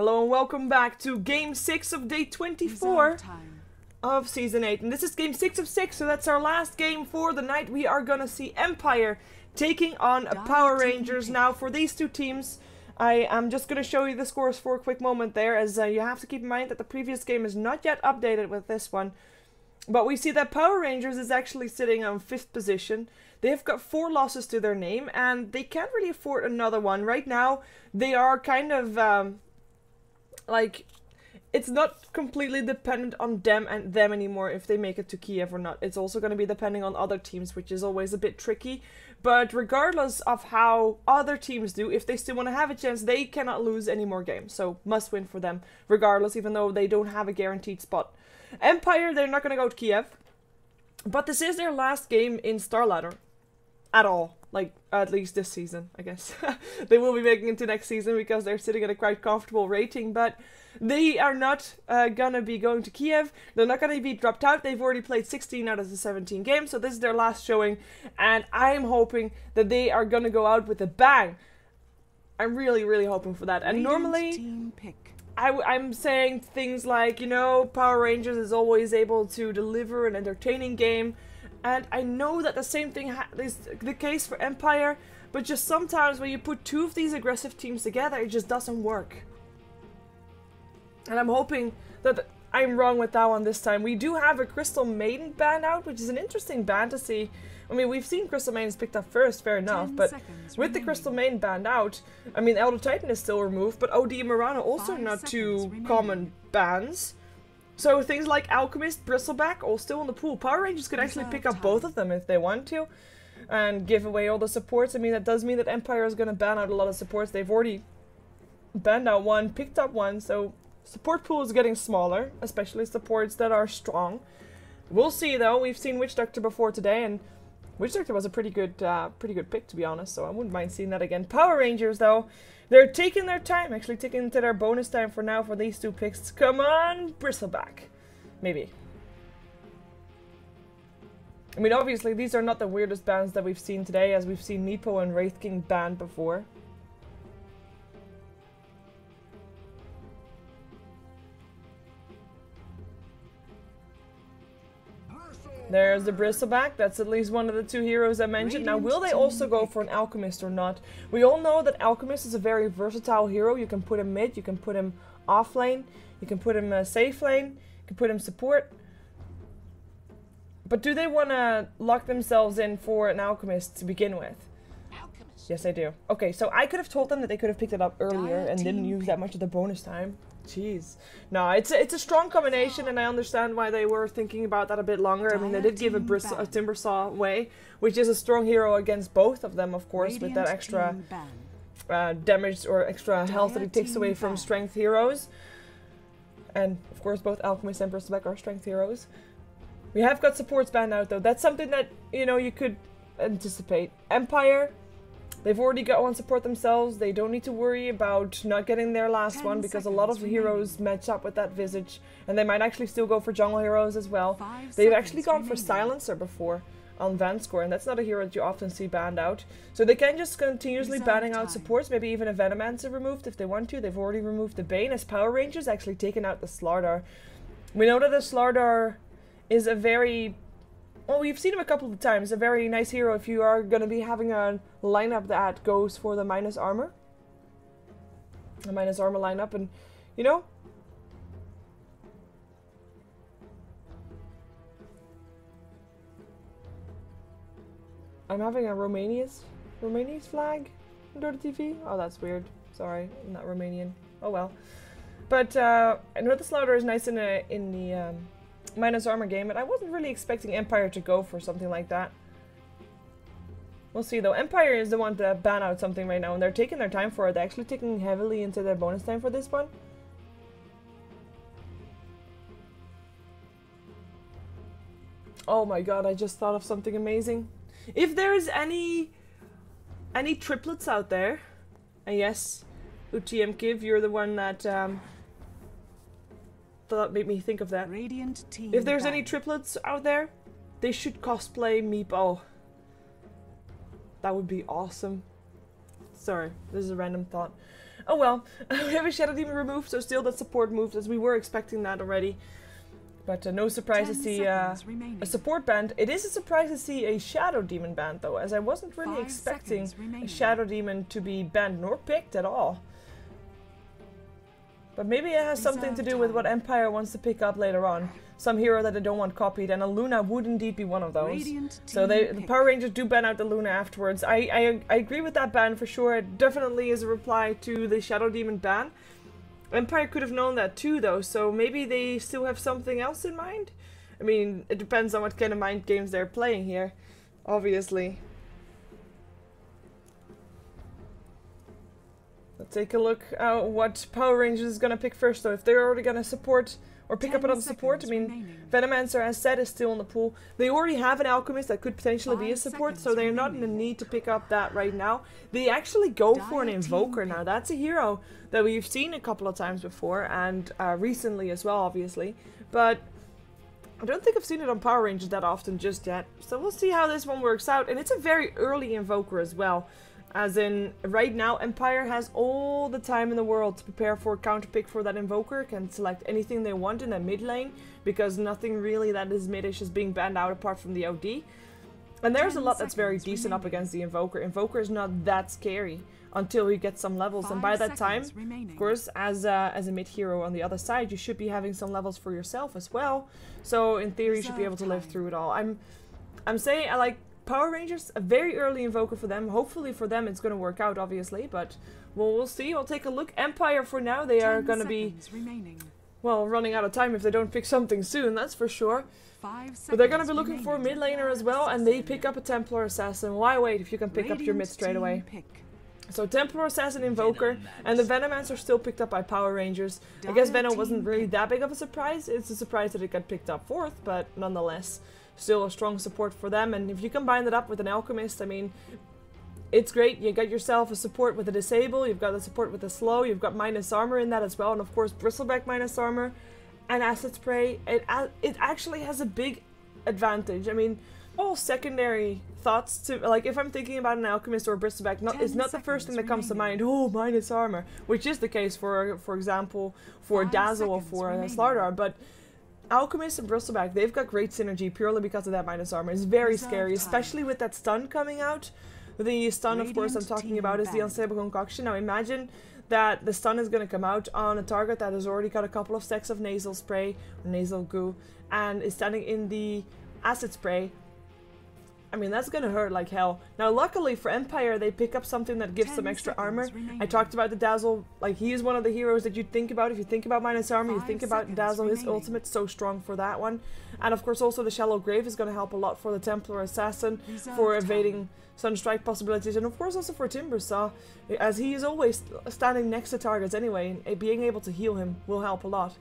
Hello and welcome back to Game 6 of Day 24 of Season 8. And this is Game 6 of 6, so that's our last game for the night. We are gonna see Empire taking on Power Rangers. Now for these two teams, I am just gonna show you the scores for a quick moment there, as you have to keep in mind that the previous game is not yet updated with this one. But we see that Power Rangers is actually sitting on 5th position. They've got 4 losses to their name, and they can't really afford another one. Right now, they are kind of, like, it's not completely dependent on them anymore if they make it to Kiev or not. It's also going to be depending on other teams, which is always a bit tricky. But regardless of how other teams do, if they still want to have a chance, they cannot lose any more games. So must win for them, regardless, even though they don't have a guaranteed spot. Empire, they're not going to go to Kiev. But this is their last game in StarLadder. At all. Like, at least this season, I guess. They will be making it to next season because they're sitting at a quite comfortable rating, but they are not gonna be going to Kiev. They're not gonna be dropped out. They've already played 16 out of the 17 games, so this is their last showing, and I'm hoping that they are gonna go out with a bang. I'm really, really hoping for that. And normally, I'm saying things like, you know, Power Rangers is always able to deliver an entertaining game. And I know that the same thing is the case for Empire, but just sometimes when you put two of these aggressive teams together, it just doesn't work. And I'm hoping that I'm wrong with that one this time. We do have a Crystal Maiden band out, which is an interesting band to see. I mean, we've seen Crystal Maidens picked up first, fair enough, but with the Crystal Maiden band out, I mean, Elder Titan is still removed, but OD and Marana also not two common bands. So things like Alchemist, Bristleback, all still in the pool. Power Rangers could actually pick up both of them if they want to. And give away all the supports. I mean, that does mean that Empire is going to ban out a lot of supports. They've already banned out one, picked up one. So support pool is getting smaller. Especially supports that are strong. We'll see though. We've seen Witch Doctor before today. And Witch Doctor was a pretty good pick, to be honest. So I wouldn't mind seeing that again. Power Rangers though. They're taking their time, actually taking into their bonus time for now for these two picks. Come on, Bristleback. Maybe. I mean, obviously, these are not the weirdest bands that we've seen today, as we've seen Meepo and Wraith King banned before. There's the Bristleback. That's at least one of the two heroes I mentioned. Now, will they also go for an Alchemist or not? We all know that Alchemist is a very versatile hero. You can put him mid, you can put him off lane, you can put him safe lane, you can put him support. But do they want to lock themselves in for an Alchemist to begin with? Yes, I do. Okay, so I could have told them that they could have picked it up earlier and didn't use that much of the bonus time. Jeez. No, it's a strong combination, and I understand why they were thinking about that a bit longer. I mean, they did give a Timbersaw away, which is a strong hero against both of them, of course, with that extra damage or extra health that he takes away from strength heroes. And, of course, both Alchemist and Bristleback are strength heroes. We have got supports banned out, though. That's something that, you know, you could anticipate. Empire, they've already got one support themselves. They don't need to worry about not getting their last one, because a lot of heroes match up with that Visage. And they might actually still go for jungle heroes as well. They've actually gone for Silencer before on Vanscore, and that's not a hero that you often see banned out. So they can just continuously banning out supports, maybe even a Venomancer removed if they want to. They've already removed the Bane, as Power Rangers actually taken out the StarLadder. We know that the StarLadder is a very... well, we've seen him a couple of times. A very nice hero if you are going to be having a lineup that goes for the minus armor. A minus armor lineup, and, you know... I'm having a Romania's flag on Dota TV? Oh, that's weird. Sorry, I'm not Romanian. Oh well. But, I know the StarLadder is nice in the minus armor game, but I wasn't really expecting Empire to go for something like that. We'll see though. Empire is the one to ban out something right now, and they're taking their time for it. They're actually taking heavily into their bonus time for this one. Oh my god, I just thought of something amazing. If there's any triplets out there, and yes, UTM Kiv, you're the one that that made me think of that. Radiant team if there's any triplets out there, they should cosplay Meepo. That would be awesome. Sorry, this is a random thought. Oh well, we have a Shadow Demon removed, so still that support moves, as we were expecting that already. But no surprise to see a support band. It is a surprise to see a Shadow Demon band, though, as I wasn't really expecting a Shadow Demon to be banned nor picked at all. But maybe it has something to do with what Empire wants to pick up later on. Some hero that they don't want copied, and a Luna would indeed be one of those. So the Power Rangers do ban out the Luna afterwards. I agree with that ban for sure. It definitely is a reply to the Shadow Demon ban. Empire could have known that too, though, so maybe they still have something else in mind? I mean, it depends on what kind of mind games they're playing here, obviously. Let's take a look at what Power Rangers is going to pick first, though. If they're already going to support or pick up another support, I mean, Venomancer, as said, is still in the pool. They already have an Alchemist that could potentially be a support, so they're not in the need to pick up that right now. They actually go for an Invoker now. That's a hero that we've seen a couple of times before, and recently as well, obviously. But I don't think I've seen it on Power Rangers that often just yet. So we'll see how this one works out. And it's a very early Invoker as well. As in, right now, Empire has all the time in the world to prepare for a counter pick for that Invoker. Can select anything they want in the mid lane, because nothing really that is midish is being banned out apart from the OD. And there's a lot that's very decent up against the Invoker. Invoker is not that scary until you get some levels, and by that time, of course, as a mid hero on the other side, you should be having some levels for yourself as well. So in theory, you should be able to live through it all. I'm saying I like Power Rangers, a very early Invoker for them. Hopefully for them it's going to work out, obviously, but we'll see. We'll take a look. Empire for now, they are going to be, well, running out of time if they don't pick something soon, that's for sure. But they're going to be looking for a mid laner as well, and they pick up a Templar Assassin. Why wait if you can pick up your mid straight away? So Templar Assassin, Invoker, and the Venomancer still picked up by Power Rangers. I guess Venom wasn't really that big of a surprise. It's a surprise that it got picked up fourth, but nonetheless, still a strong support for them. And if you combine that up with an Alchemist, I mean, it's great. You got yourself a support with a Disable, you've got the support with a Slow, you've got minus armor in that as well, and of course Bristleback minus armor and Acid Spray. It actually has a big advantage. I mean, all secondary thoughts to, like, if I'm thinking about an Alchemist or a Bristleback, it's not the first thing that comes to mind, oh, minus armor, which is the case for example, for Dazzle or for StarLadder, but Alchemist and Bristleback, they've got great synergy purely because of that minus armor. It's very scary, especially with that stun coming out. The stun, of course, I'm talking about is the Unstable Concoction. Now imagine that the stun is going to come out on a target that has already got a couple of stacks of nasal spray, or nasal goo, and is standing in the acid spray. I mean, that's gonna hurt like hell. Now, luckily for Empire, they pick up something that gives some extra armor. I talked about the Dazzle. Like, he is one of the heroes that you think about. If you think about minus armor, you think about Dazzle. His ultimate so strong for that one. And of course, also the Shallow Grave is gonna help a lot for the Templar Assassin, for evading Sunstrike possibilities, and of course also for Timbersaw, as he is always standing next to targets anyway, and being able to heal him will help a lot.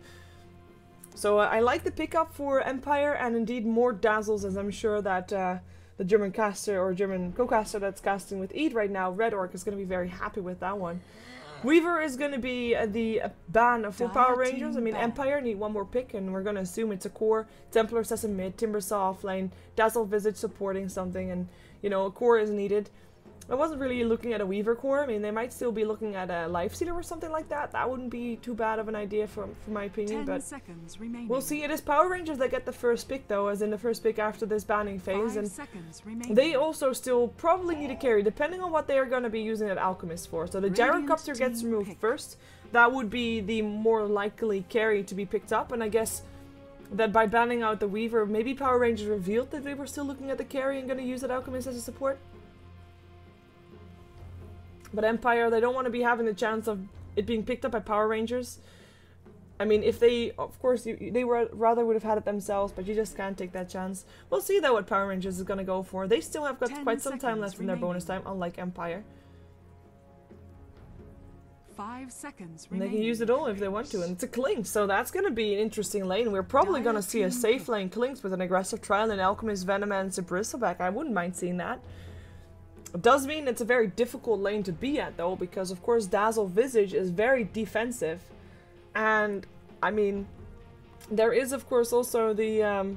So I like the pickup for Empire, and indeed more Dazzles, as I'm sure that the German caster or German co-caster that's casting with Eid right now, Red Orc, is going to be very happy with that one. Weaver is going to be the ban for Power Rangers. I mean, Empire need one more pick, and we're going to assume it's a core. Templar Assassin mid, Timbersaw offlane, Dazzle Visage supporting something, and, you know, a core is needed. I wasn't really looking at a Weaver core. I mean, they might still be looking at a Lifestealer or something like that. That wouldn't be too bad of an idea for my opinion, but we'll see. It is Power Rangers that get the first pick, though, as in the first pick after this banning phase, and they also still probably need a carry, depending on what they are going to be using that Alchemist for. So the Gyrocopter gets removed first. That would be the more likely carry to be picked up, and I guess that by banning out the Weaver, maybe Power Rangers revealed that they were still looking at the carry and going to use that Alchemist as a support. But Empire, they don't want to be having the chance of it being picked up by Power Rangers. I mean, if they, of course, they rather would have had it themselves, but you just can't take that chance. We'll see though what Power Rangers is going to go for. They still have got quite some time left in their bonus time, unlike Empire. 5 seconds and they can use it all if they want to, and it's a Clinks, so that's going to be an interesting lane. We're probably going to see a safe lane Clinks with an aggressive trial and Alchemist, Venomancer, Bristleback. I wouldn't mind seeing that. It does mean it's a very difficult lane to be at, though, because of course Dazzle Visage is very defensive, and I mean, there is of course also the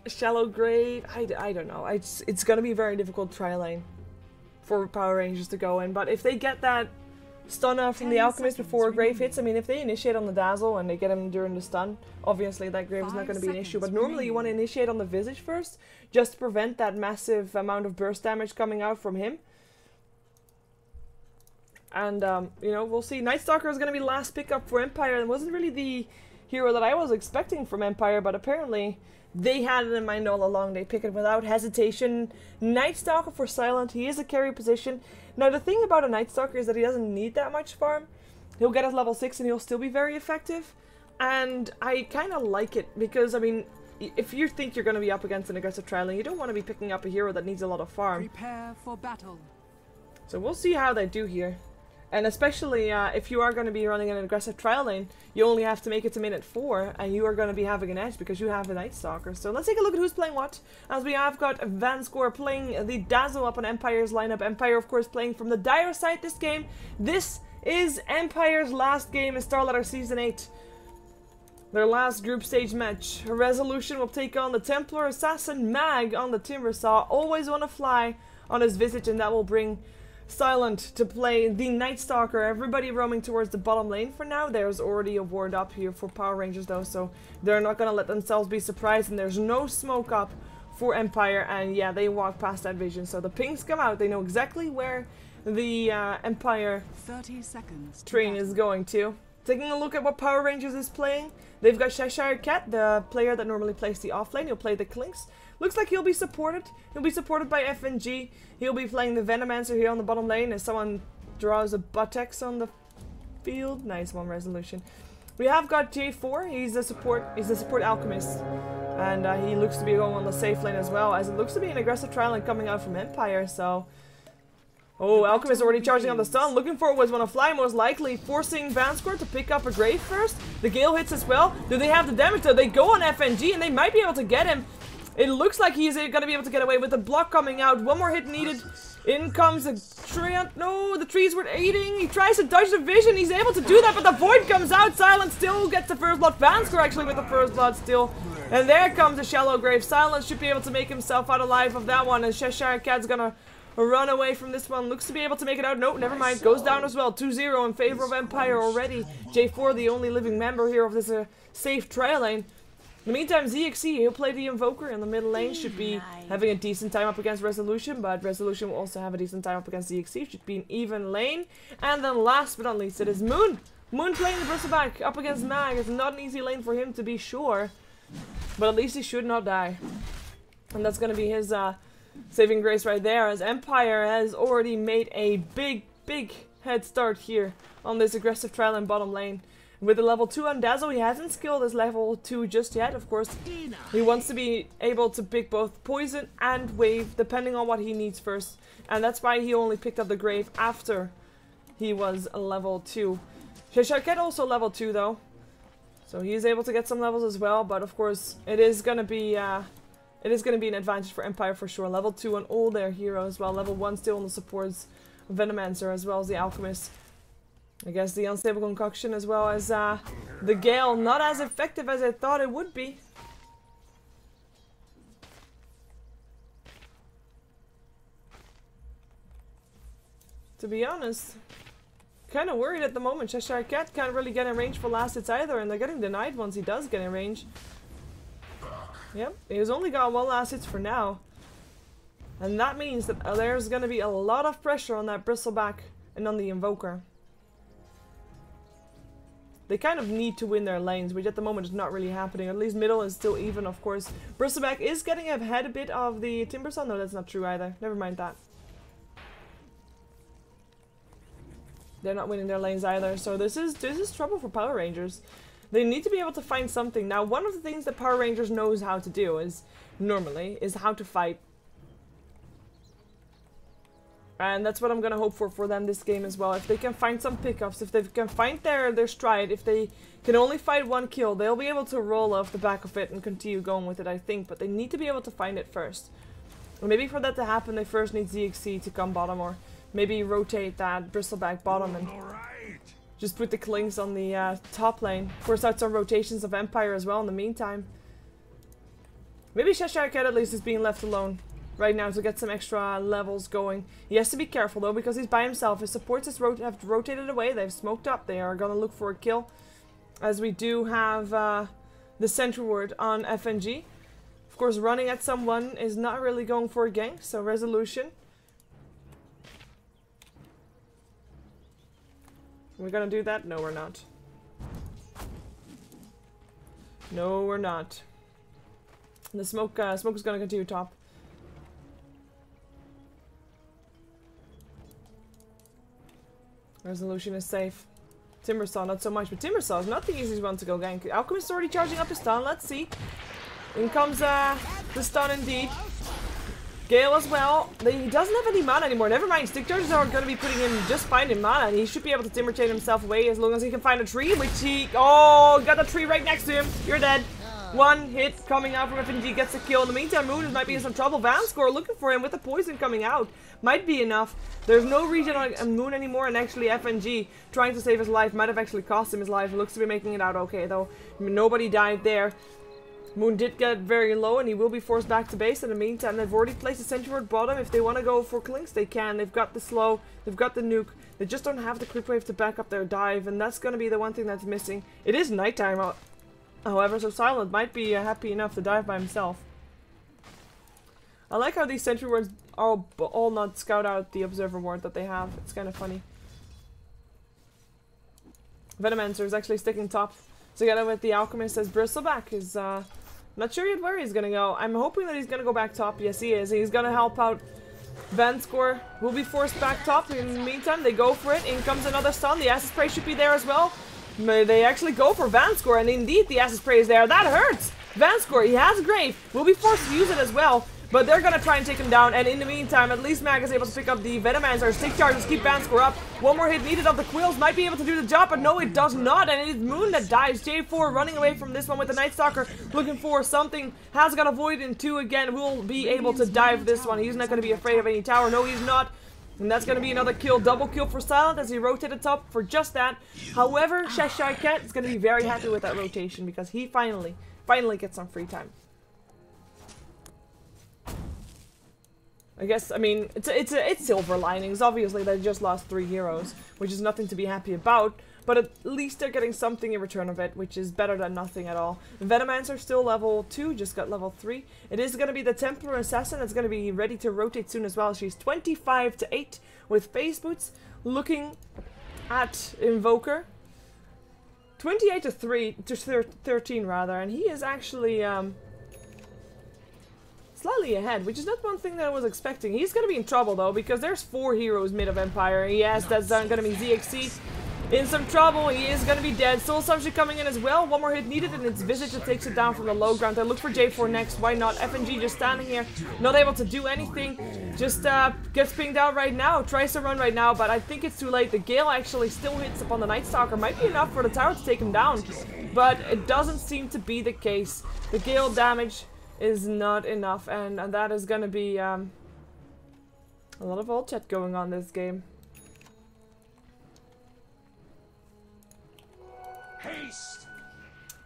Shallow Grave. I don't know. It's gonna be a very difficult tri lane for Power Rangers to go in, but if they get that stun out from the Alchemist before Grave hits. I mean, if they initiate on the Dazzle and they get him during the stun, obviously that Grave is not going to be an issue. But normally you want to initiate on the Visage first, just to prevent that massive amount of burst damage coming out from him. And, you know, we'll see. Night Stalker is going to be the last pickup for Empire. It wasn't really the hero that I was expecting from Empire, but apparently they had it in mind all along. They pick it without hesitation. Night Stalker for Silent. He is a carry position. Now, the thing about a Night Stalker is that he doesn't need that much farm. He'll get us level 6 and he'll still be very effective. And I kind of like it because, I mean, if you think you're going to be up against an aggressive trialing, you don't want to be picking up a hero that needs a lot of farm. Prepare for battle. So we'll see how they do here. And especially if you are going to be running an aggressive trial lane, you only have to make it to minute 4, and you are going to be having an edge because you have a Night Stalker. So let's take a look at who's playing what. As we have got VanScore playing the Dazzle up on Empire's lineup. Empire, of course, playing from the dire side this game. This is Empire's last game in StarLadder Season 8. Their last group stage match. Resolution will take on the Templar Assassin. Mag on the Timbersaw. Always want to fly on his Visage, and that will bring Silent to play the Night Stalker. Everybody roaming towards the bottom lane for now. There's already a ward up here for Power Rangers though, so they're not going to let themselves be surprised, and there's no smoke up for Empire, and yeah, they walk past that vision. So the pings come out. They know exactly where the Empire 30 seconds train is going to. Taking a look at what Power Rangers is playing, they've got Cheshire Cat, the player that normally plays the offlane. He'll play the Clinks. Looks like he'll be supported. He'll be supported by FNG. He'll be playing the Venomancer here on the bottom lane as someone draws a Buttocks on the field. Nice one, Resolution. We have got J4. He's the support Alchemist. And he looks to be going on the safe lane as well, as it looks to be an aggressive trial lane coming out from Empire, so... Oh, Alchemist already charging on the stun. Looking for always want to fly, most likely. Forcing VanScore to pick up a Grave first. The Gale hits as well. Do they have the damage though? They go on FNG and they might be able to get him. It looks like he's going to be able to get away with the block coming out. One more hit needed. In comes a Treant. No, the trees were aiding. He tries to dodge the vision. He's able to do that, but the Void comes out. Silent still gets the first blood. VanScore actually with the first blood still. And there comes a Shallow Grave. Silent should be able to make himself out alive of that one. And Cheshire Cat's going to run away from this one. Looks to be able to make it out. Nope, never mind. Goes down as well. 2-0 in favor of Empire already. J4, the only living member here of this safe trail lane. In the meantime, ZXC, he'll play the Invoker in the middle lane. Should be having a decent time up against Resolution, but Resolution will also have a decent time up against ZXC. Should be an even lane. And then last but not least, it is Moon. Moon playing the Bristleback up against Mag. It's not an easy lane for him to be sure, but at least he should not die. And that's going to be his saving grace right there, as Empire has already made a big head start here on this aggressive trial in bottom lane. With the level 2 on Dazzle, he hasn't skilled his level 2 just yet, of course. He wants to be able to pick both Poison and Wave, depending on what he needs first. And that's why he only picked up the Grave after he was level 2. Cheshire Cat also level 2 though. So he is able to get some levels as well, but of course it is going to be an advantage for Empire for sure. Level 2 on all their heroes as well. Level 1 still on the supports, Venomancer as well as the Alchemist. I guess the Unstable Concoction as well as the Gale. Not as effective as I thought it would be. To be honest, kind of worried at the moment. Cheshire Cat can't really get in range for last hits either, and they're getting denied once he does get in range. Yep, he's only got 1 last hits for now. And that means that there's going to be a lot of pressure on that Bristleback and on the Invoker. They kind of need to win their lanes, which at the moment is not really happening. At least middle is still even, of course. Bristleback is getting ahead a bit of the Timbersaw. No, that's not true either. Never mind that. They're not winning their lanes either. So this is trouble for Power Rangers. They need to be able to find something. Now, one of the things that Power Rangers knows how to do is how to fight. And that's what I'm gonna hope for them this game as well. If they can find some pickups, if they can find their stride, if they can only fight 1 kill, they'll be able to roll off the back of it and continue going with it, I think. But they need to be able to find it first. And maybe for that to happen, they first need ZXC to come bottom, or maybe rotate that Bristleback bottom and just put the Clinks on the top lane. Force out some rotations of Empire as well in the meantime. Maybe Cheshire Cat at least is being left alone. right now to get some extra levels going. He has to be careful though because he's by himself. His supports have rotated away. They've smoked up. They are gonna look for a kill, as we do have the sentry ward on FNG. Of course, running at someone is not really going for a gank, so resolution. We're gonna do that? No, we're not. No, we're not. The smoke is gonna continue top. Resolution is safe. Timbersaw, not so much, but Timbersaw is not the easiest one to go gank. Alchemist already charging up his stun, let's see. In comes the stun indeed. Gale as well. He doesn't have any mana anymore. Never mind, stick charges are going to be putting him just fine in mana, and he should be able to timber chain himself away as long as he can find a tree, which he... Oh, got a tree right next to him. You're dead. One hit coming out from FNG, gets a kill. In the meantime, Moon might be in some trouble. Vanscore looking for him with the poison coming out. Might be enough. There's no regen on Moon anymore, and actually FNG trying to save his life might have actually cost him his life. Looks to be making it out okay though. Nobody died there. Moon did get very low and he will be forced back to base. In the meantime, they've already placed a sentry ward bottom. If they want to go for clinks, they can. They've got the slow, they've got the nuke. They just don't have the creep wave to back up their dive, and that's going to be the one thing that's missing. It is nighttime, however, so Silent might be happy enough to dive by himself. I like how these sentry wards all not scout out the observer ward that they have. It's kind of funny. Venomancer is actually sticking top together with the Alchemist as Bristleback is not sure yet where he's gonna go. I'm hoping that he's gonna go back top. Yes, he is. He's gonna help out. Vanscore will be forced back top. In the meantime, they go for it. In comes another stun. The acid spray should be there as well. They actually go for Vanscore, and indeed the acid spray is there. That hurts! Vanscore, he has Grave. Will be forced to use it as well. But they're gonna try and take him down, and in the meantime, at least Mag is able to pick up the Venomancer. Stick charges keep Vanscore up. One more hit needed of the Quills, might be able to do the job, but no, it does not, and it is Moon that dies. J4 running away from this one with the Night Stalker, looking for something. Has got a Void in 2 again, will be able to dive this one. He's not gonna be afraid of any tower. No, he's not. And that's gonna be another kill, double kill for Silent as he rotated top for just that. However, Cheshire Cat is gonna be very happy with that rotation because he finally gets some free time. I guess, I mean, it's silver linings. Obviously, they just lost 3 heroes, which is nothing to be happy about. But at least they're getting something in return of it, which is better than nothing at all. Venomancer still level 2, just got level 3. It is going to be the Templar Assassin that's going to be ready to rotate soon as well. She's 25 to 8 with Phase Boots. Looking at Invoker. 28 to 13 rather, and he is actually... slightly ahead, which is not one thing that I was expecting. He's gonna be in trouble though, because there's 4 heroes mid of Empire. Yes, that's gonna be ZXC in some trouble. He is gonna be dead. Soul Subject coming in as well. One more hit needed, and it's Visage that takes it down from the low ground. I look for J4 next. Why not? FNG just standing here, not able to do anything. Just gets pinged out right now. Tries to run right now, but I think it's too late. The Gale actually still hits upon the Night Stalker. Might be enough for the tower to take him down, but it doesn't seem to be the case. The Gale damage is not enough, and that is gonna be a lot of ult chat going on this game. Haste.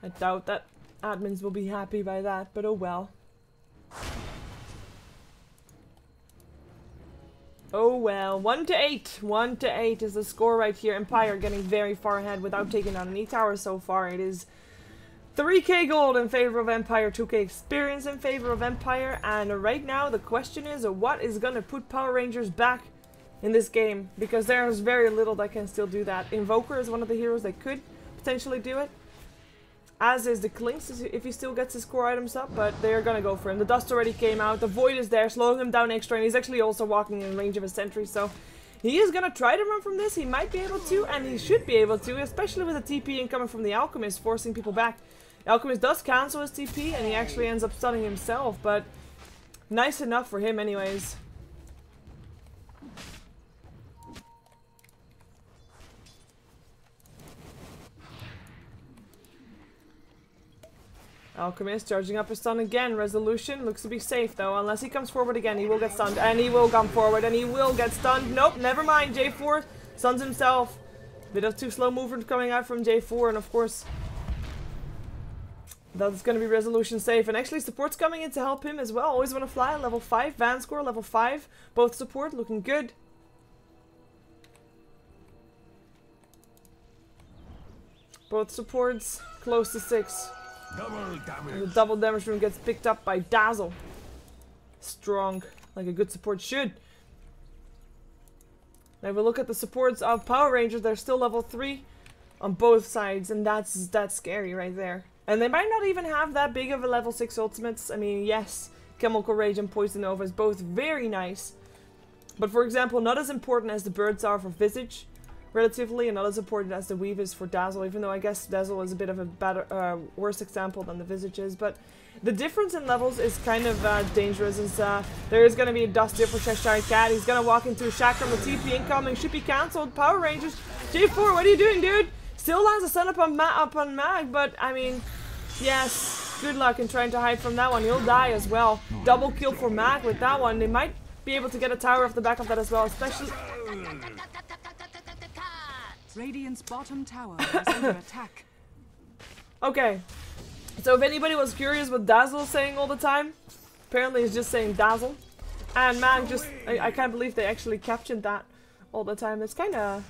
I doubt that admins will be happy by that, but oh well. Oh well. 1 to 8. 1 to 8 is the score right here. Empire getting very far ahead without taking down any towers so far. It is 3k gold in favor of Empire, 2k experience in favor of Empire, and right now the question is what is gonna put Power Rangers back in this game, because there's very little that can still do that. Invoker is one of the heroes that could potentially do it, as is the Clinks if he still gets his core items up, but they're gonna go for him. The Dust already came out, the Void is there, slowing him down extra, and he's actually also walking in range of a sentry, so he is gonna try to run from this. He might be able to, and he should be able to, especially with a TP incoming from the Alchemist, forcing people back. Alchemist does cancel his TP, and he actually ends up stunning himself, but nice enough for him anyways. Alchemist charging up his stun again. Resolution looks to be safe though, unless he comes forward again. He will get stunned, and he will come forward, and he will get stunned. Nope, never mind. J4 stuns himself. Bit of too slow movement coming out from J4, and of course That's gonna be resolution safe. And actually support's coming in to help him as well. Always wanna fly, level 5. Van score, level 5. Both support, looking good. Both supports, close to 6. Double damage. And the double damage room gets picked up by Dazzle. Strong, like a good support should. Now if we look at the supports of Power Rangers, they're still level 3 on both sides, and that's scary right there. And they might not even have that big of a level 6 ultimates. I mean, yes, Chemical Rage and Poison Nova is both very nice. But for example, not as important as the birds are for Visage, relatively, and not as important as the Weave is for Dazzle, even though I guess Dazzle is a bit of a better, worse example than the Visage is. But the difference in levels is kind of dangerous, as there is going to be a dust dip for Cheshire Cat. He's going to walk into a chakram with TP incoming, should be cancelled. Power Rangers, J4, what are you doing, dude? Still lands a stun up on Mag, but I mean, yes, good luck in trying to hide from that one. He'll die as well. Double kill for Mag with that one. They might be able to get a tower off the back of that as well, especially... Radiant's bottom tower is under attack. Okay, so if anybody was curious what Dazzle is saying all the time, apparently he's just saying Dazzle. And Mag just, I can't believe they actually captioned that all the time. It's kind of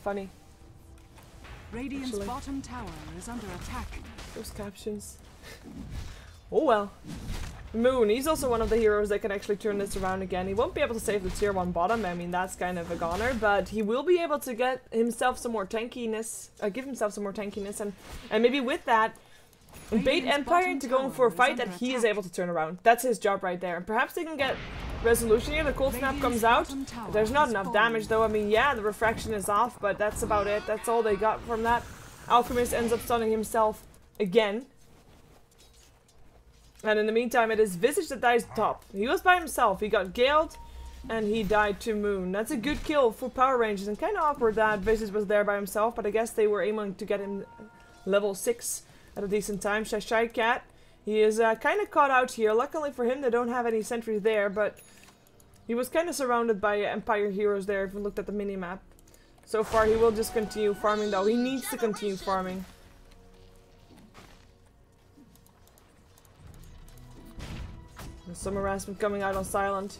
funny. Radiant's Actually. bottom tower is under attack. Those captions. Oh well. Moon, he's also one of the heroes that can actually turn this around again. He won't be able to save the tier 1 bottom, I mean that's kind of a goner, but he will be able to get himself some more tankiness, give himself some more tankiness, and maybe with that, bait Empire into going for a fight that he is able to turn around. That's his job right there. Perhaps they can get resolution here, the cold snap comes out. There's not enough damage though, I mean yeah, the refraction is off, but that's about it. That's all they got from that. Alchemist ends up stunning himself again. And in the meantime, it is Visage that dies top. He was by himself. He got galed, and he died to Moon. That's a good kill for Power Rangers, and kind of awkward that Visage was there by himself, but I guess they were aiming to get him level 6 at a decent time. Shy Cat, he is kind of caught out here. Luckily for him, they don't have any sentries there, but he was kind of surrounded by Empire heroes there if we looked at the minimap. So far, he will just continue farming, though. He needs to continue farming. There's some harassment coming out on Silent.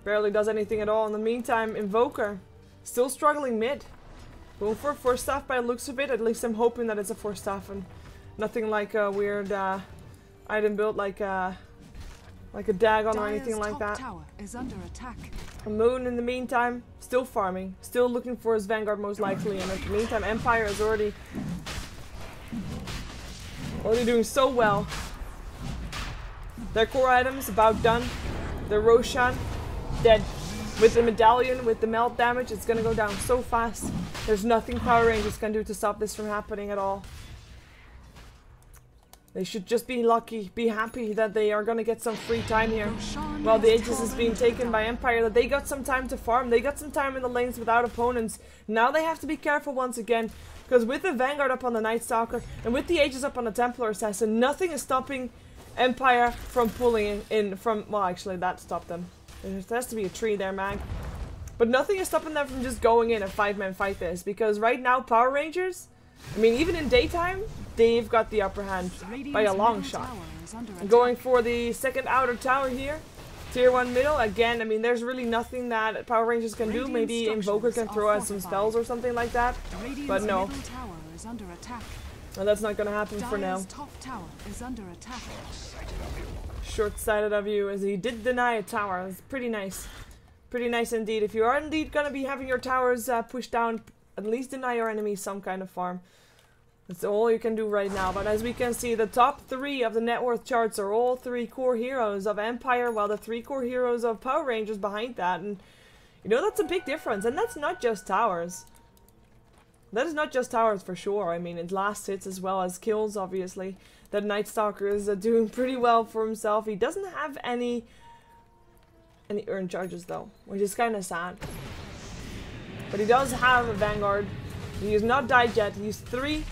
Barely does anything at all. In the meantime, Invoker, still struggling mid. Going for a 4-staff by the looks of it. At least I'm hoping that it's a 4-staff and nothing like a weird item build like a Dagon or anything like that. Tower is under attack. Moon, in the meantime, still farming. Still looking for his Vanguard most likely. And in the meantime, Empire is already doing so well. Their core items about done. The Roshan dead. With the medallion, with the melt damage, it's gonna go down so fast. There's nothing Power Rangers can do to stop this from happening at all. They should just be lucky, be happy that they are gonna get some free time here. While the Aegis is being taken by Empire, that they got some time to farm. They got some time in the lanes without opponents. Now they have to be careful once again. Because with the Vanguard up on the Night Stalker, and with the Aegis up on the Templar Assassin, nothing is stopping Empire from pulling in from, well actually that stopped them. There has to be a tree there, Mag. But nothing is stopping them from just going in and 5-man fight this, because right now Power Rangers, I mean even in daytime, they've got the upper hand by a long shot. Going for the second outer tower here, tier 1 middle, again, I mean there's really nothing that Power Rangers can do. Maybe Invoker can throw out some spells or something like that, but no. Well, that's not gonna happen for now. Top tower is under attack. Short-sighted of you, as he did deny a tower. It's pretty nice. Pretty nice indeed. If you are indeed gonna be having your towers pushed down, at least deny your enemies some kind of farm. That's all you can do right now. But as we can see, the top 3 of the net worth charts are all 3 core heroes of Empire, while the 3 core heroes of Power Rangers behind that. And you know, that's a big difference. And that's not just towers. That is not just towers for sure. I mean, it's last hits as well as kills, obviously. That Night Stalker is doing pretty well for himself. He doesn't have any earned charges though, which is kind of sad. But he does have a Vanguard. He has not died yet. He's 3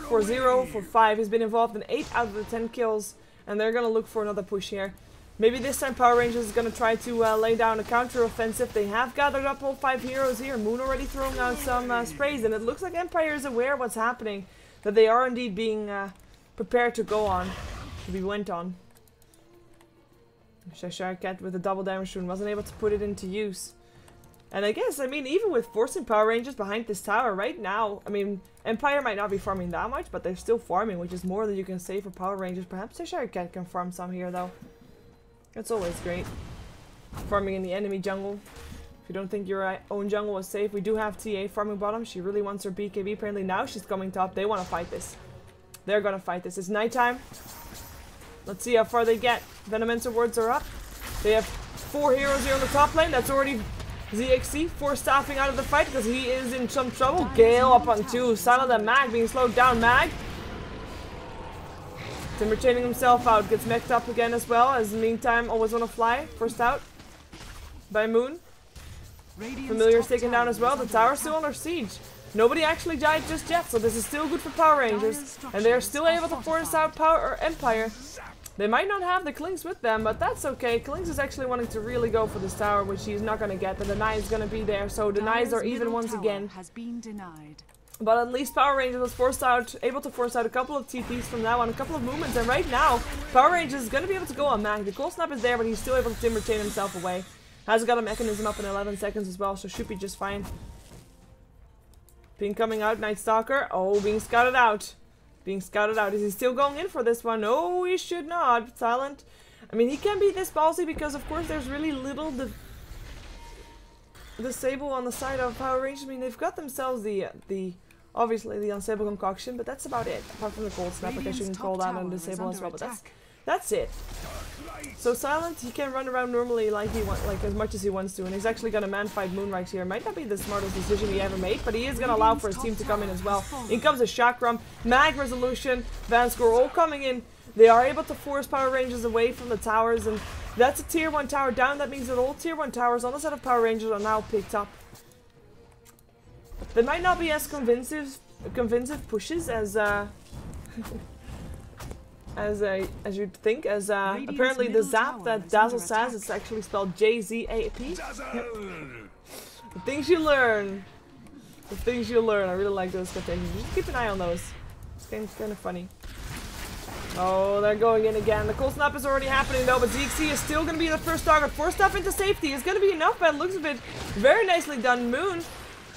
for 0 for 5. He's been involved in 8 out of the 10 kills, and they're gonna look for another push here. Maybe this time Power Rangers is going to try to lay down a counter-offensive. They have gathered up all 5 heroes here. Moon already throwing out some sprays, and it looks like Empire is aware of what's happening. That they are indeed being prepared to go on. To be went on. Cheshire Cat with a double damage rune wasn't able to put it into use. And I guess, I mean, even with forcing Power Rangers behind this tower right now, I mean, Empire might not be farming that much, but they're still farming, which is more than you can say for Power Rangers. Perhaps Cheshire Cat can farm some here, though. That's always great. Farming in the enemy jungle. If you don't think your own jungle is safe, we do have TA farming bottom. She really wants her BKB. Apparently now she's coming top. They want to fight this. They're going to fight this. It's nighttime. Let's see how far they get. Venomancer wards are up. They have 4 heroes here on the top lane. That's already ZXC. 4 staffing out of the fight because he is in some trouble. Gale up on 2. Silent and Mag being slowed down. Mag. Timber chaining himself out. Gets mech'd up again as well. As in the meantime, always want to fly. First out by Moon. Familiar's taken down as well. The tower's still under siege. Nobody actually died just yet, so this is still good for Power Rangers. And they are still able to force out Empire. They might not have the Klings with them, but that's okay. Klings is actually wanting to really go for this tower, which he's not going to get. The deny is going to be there, so denies are even once again. But at least Power Rangers was able to force out a couple of TPs from that one, a couple of movements, and right now, Power Rangers is going to be able to go on Mag. The cold snap is there, but he's still able to timber chain himself away. Has got a mechanism up in 11 seconds as well, so should be just fine. Ping coming out, Night Stalker. Oh, being scouted out. Being scouted out. Is he still going in for this one? No, he should not. Silent. I mean, he can be this ballsy because, of course, there's really little disable on the side of Power Rangers. I mean, they've got themselves obviously the unstable concoction, but that's about it. Apart from the cold snap, I guess you can call that and disable as well, but that's it. So Silent, he can run around normally like as much as he wants to, and he's actually gonna man fight Moon right here. Might not be the smartest decision he ever made, but he is gonna allow for his team to come in as well. In comes a Chakram, Mag Resolution, Vanscore all coming in. They are able to force Power Rangers away from the towers, and that's a tier 1 tower down. That means that all tier 1 towers on the side of Power Rangers are now picked up. They might not be as convincing pushes as as you'd think, as apparently the zap that Dazzle says, it's actually spelled J-Z-A-P. The things you learn. The things you learn. I really like those quotations. Just keep an eye on those. It's kind of funny. Oh, they're going in again. The cold snap is already happening though, but ZXC is still going to be the first target. 4 stuff into safety is going to be enough, but it looks a bit very nicely done. Moon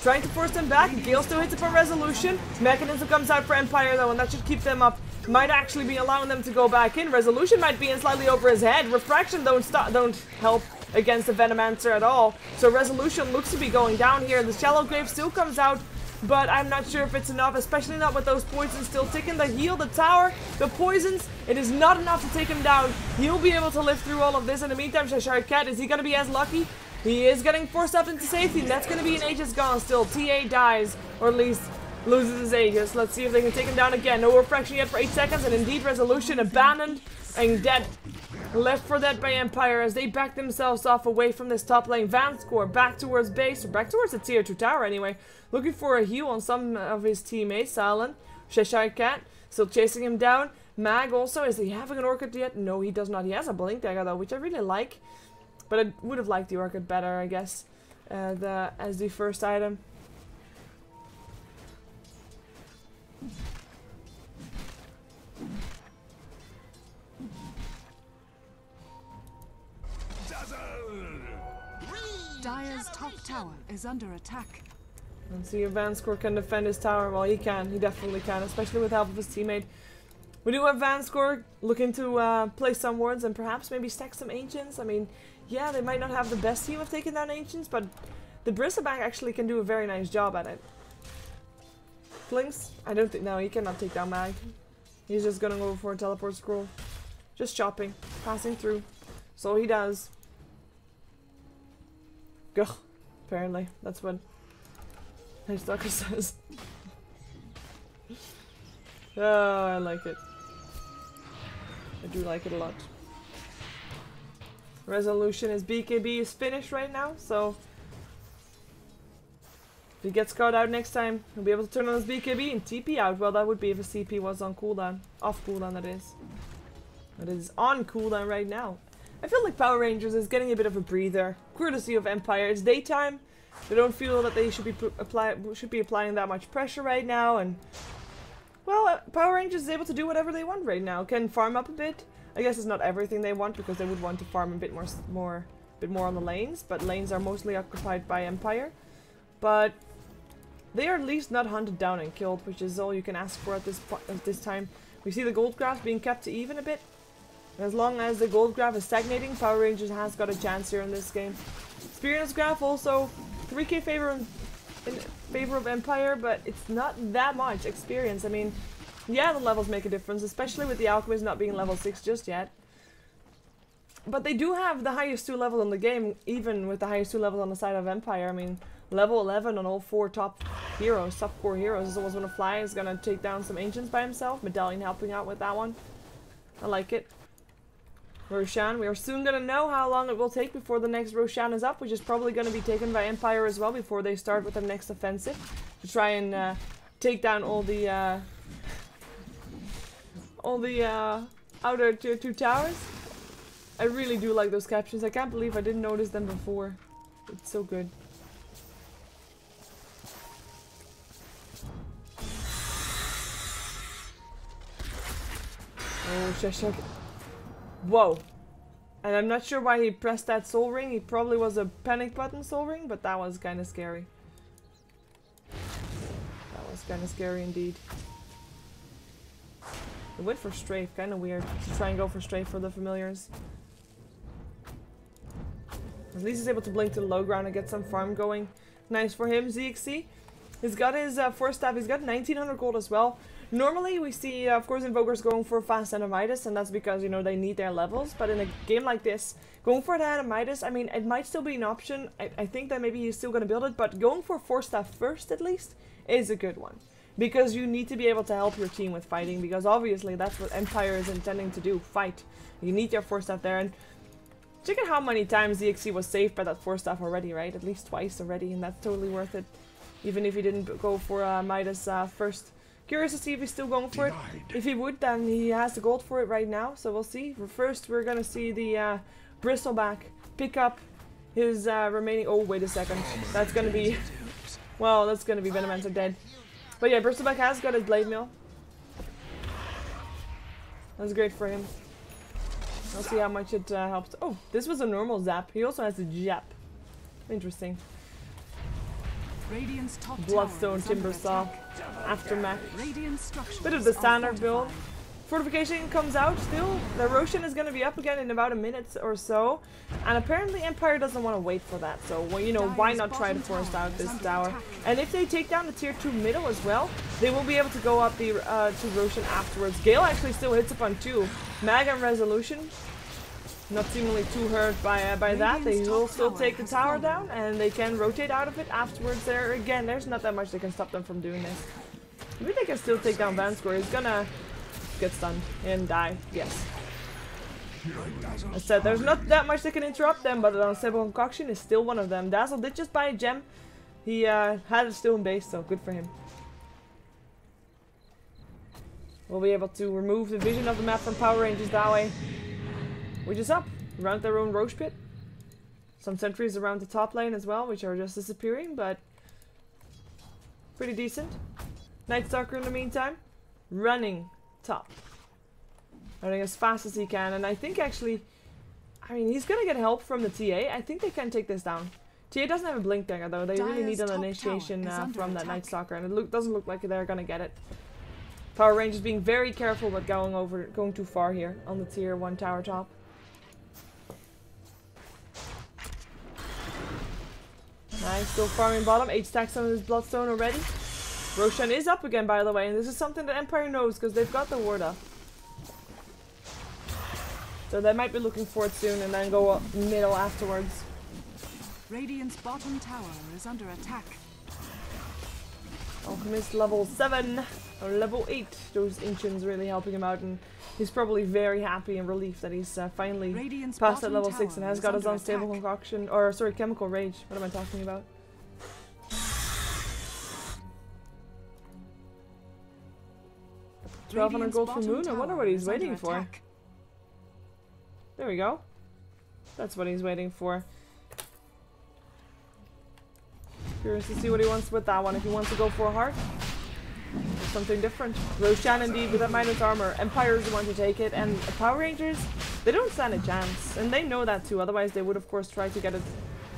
trying to force them back. Gale still hits it for Resolution. Mechanism comes out for Empire though, and that should keep them up. Might actually be allowing them to go back in. Resolution might be in slightly over his head. Refraction don't help against the Venomancer at all. So Resolution looks to be going down here. The Shallow Grave still comes out, but I'm not sure if it's enough, especially not with those poisons still ticking. The heal, the tower, the poisons, it is not enough to take him down. He'll be able to live through all of this. In the meantime, Cheshire Cat, is he going to be as lucky? He is getting forced up into safety, and that's going to be an Aegis gone still. TA dies, or at least loses his Aegis. Let's see if they can take him down again. No refraction yet for 8 seconds, and indeed Resolution abandoned and dead. Left for dead by Empire as they back themselves off away from this top lane. Vanscore back towards base, or back towards the tier 2 tower anyway. Looking for a heal on some of his teammates. Silent, Cheshire Cat, still chasing him down. Mag also, is he having an Orchid yet? No, he does not. He has a Blink Dagger though, which I really like. But I would have liked the Orchid better, I guess, as the first item. Dire's top tower is under attack. Let's see if Vanscore can defend his tower. Well, he can. He definitely can, especially with help of his teammate. We do have Vanscore looking to play some wards and perhaps maybe stack some Ancients. I mean, yeah, they might not have the best team of taking down Ancients, but the Bristleback actually can do a very nice job at it. Flings? I don't think... No, he cannot take down Mag. He's just gonna go for a teleport scroll. Just chopping. Passing through. So he does. Gugh. Apparently. That's what Night Stalker says. Oh, I like it. I do like it a lot. Resolution, his BKB is finished right now, so if he gets caught out next time, he'll be able to turn on his BKB and TP out. Well, that would be if his CP was on cooldown. Off cooldown, that is. That is on cooldown right now. I feel like Power Rangers is getting a bit of a breather, courtesy of Empire. It's daytime. They don't feel that they should be applying that much pressure right now, and Well, Power Rangers is able to do whatever they want right now. Can farm up a bit. I guess it's not everything they want because they would want to farm a bit more on the lanes, but lanes are mostly occupied by Empire. But they are at least not hunted down and killed, which is all you can ask for at this time. We see the gold graph being kept to even a bit. As long as the gold graph is stagnating, Power Rangers has got a chance here in this game. Experience graph also 3k in favor of Empire, but it's not that much experience. I mean, yeah, the levels make a difference, especially with the Alchemist not being level 6 just yet. But they do have the highest 2 level in the game, even with the highest 2 level on the side of Empire. I mean, level 11 on all 4 top core heroes. Is always gonna fly, is gonna take down some ancients by himself. Medallion helping out with that one. I like it. Roshan, we are soon gonna know how long it will take before the next Roshan is up, which is probably gonna be taken by Empire as well before they start with their next offensive to try and take down all the outer tier 2 towers. I really do like those captions. I can't believe I didn't notice them before. It's so good. Oh, Sheshak. Whoa. And I'm not sure why he pressed that soul ring. He probably was a panic button soul ring, but that was kind of scary. That was kind of scary indeed. He went for strafe, kind of weird to try and go for strafe for the familiars. At least he's able to blink to the low ground and get some farm going. Nice for him, ZXC. He's got his force staff, he's got 1900 gold as well. Normally we see, of course, Invokers going for fast Animitis, and that's because, you know, they need their levels. But in a game like this, going for the Animitis, I mean, it might still be an option. I think that maybe he's still going to build it, but going for force staff first, at least, is a good one. Because you need to be able to help your team with fighting, because obviously that's what Empire is intending to do, fight. You need your force staff there, and check out how many times ZXC was saved by that force staff already, right? At least twice already, and that's totally worth it. Even if he didn't go for Midas first. Curious to see if he's still going for it. If he would, then he has the gold for it right now, so we'll see. First, we're gonna see the Bristleback pick up his remaining... Oh, wait a second. That's gonna be... Well, that's gonna be Venomancer dead. But yeah, Bristleback has got his Blade Mill. That's great for him. I'll see how much it helps. Oh, this was a normal zap. He also has a jap. Interesting. Bloodstone, Timbersaw, Aftermath. Bit of the standard build. Fortification comes out still. The Roshan is going to be up again in about a minute or so. And apparently Empire doesn't want to wait for that. So, well, you know, why not try to force out this tower? And if they take down the tier 2 middle as well, they will be able to go up the to Roshan afterwards. Gale actually still hits upon 2. Mag and Resolution. Not seemingly too hurt by that. They will still take the tower down, and they can rotate out of it afterwards. There again, there's not that much that can stop them from doing this. Maybe they can still take down Vanscore. He's gonna get stunned and die. Yes. I said there's not that much that can interrupt them, but Unstable Concoction is still one of them. Dazzle did just buy a gem. He had it still in base, so good for him. We'll be able to remove the vision of the map from Power Rangers that way. Which is up around their own Roche pit. Some sentries around the top lane as well, which are just disappearing, but pretty decent. Night Stalker in the meantime, running top. Running as fast as he can, and I think actually, I mean, he's gonna get help from the TA. I think they can take this down. TA doesn't have a blink dagger though, they really need an initiation from that Night Stalker, and it doesn't look like they're gonna get it. Power Rangers being very careful with going too far here on the tier 1 tower top. Nice, still farming bottom. 8 stacks on his Bloodstone already. Roshan is up again, by the way, and this is something that Empire knows because they've got the ward up. So they might be looking for it soon and then go up middle afterwards. Radiant's bottom tower is under attack. Alchemist level 7 or level 8. Those ancients really helping him out, and he's probably very happy and relieved that he's finally passed that level 6 and has got his Unstable Concoction, or sorry, Chemical Rage. What am I talking about? $1,200 gold for Moon? I wonder what he's waiting for. There we go. That's what he's waiting for. Curious to see what he wants with that one. If he wants to go for a heart. something different. Roshan indeed with that minus armor. Empire is the one to take it, and Power Rangers, they don't stand a chance, and they know that too. Otherwise, they would of course try to get it